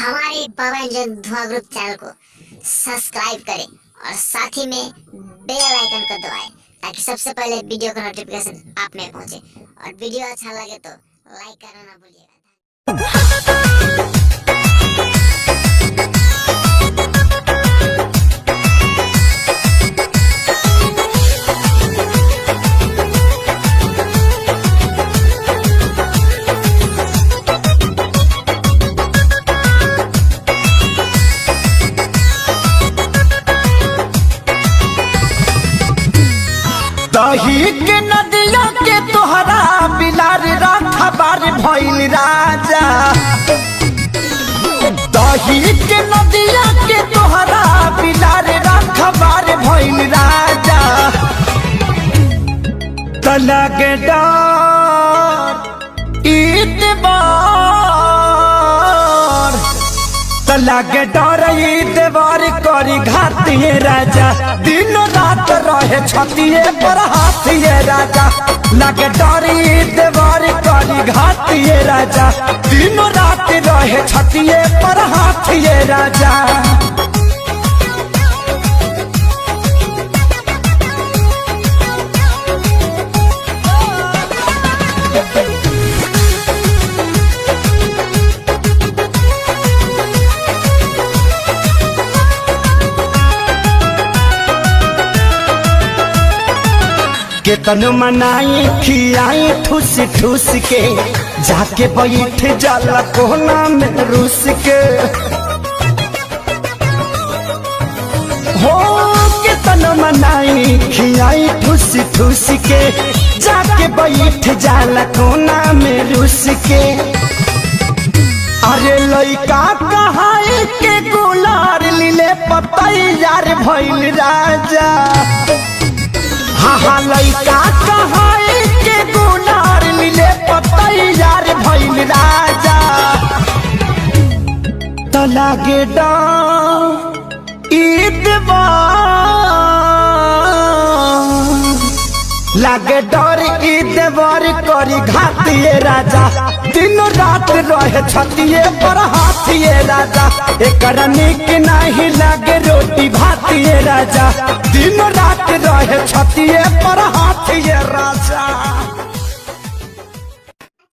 हमारे पवन जन धुआं ग्रुप चैनल को सब्सक्राइब करें और साथ ही में बेल आइकन को दबाएं ताकि सबसे पहले वीडियो का नोटिफिकेशन आप में पहुंचे। और वीडियो अच्छा लगे तो लाइक करना ना भूलिएगा। दही के नदिया के तोहरा बिलार रखबार भइल राजा। दही के नदिया के तोहरा बिलार रखबार भइल राजा। तलग डर ईतबार तलग डर ईतबार करी घातिए राजा। दिन रात रहे छतिए पर हाथिए राजा। लगे डर ईतबार करी घातिए राजा। दिन रात रहे छतिए पर हाथिए राजा। केतन मनाई खियाई ठूस ठूस के जाके बैठ जाला कोना में रूस के। हो केतन मनाई खियाई ठूस ठूस के जाके बैठ जाला कोना में रूस के। अरे लइका कहाई के गुलार लीले पतैयार भइल राजा। हाँ लइका कहाई के गुनार मिले पतैयार भइल राजा। तो लागे लागे डर ईदवार करी घातिए राजा। दिन रात रहे छतिए पर हाथिए राजा। एकर निक नहीं लागे रोटी भातिए राजा। दिन रात रहे छतिए पर हाथिए राजा।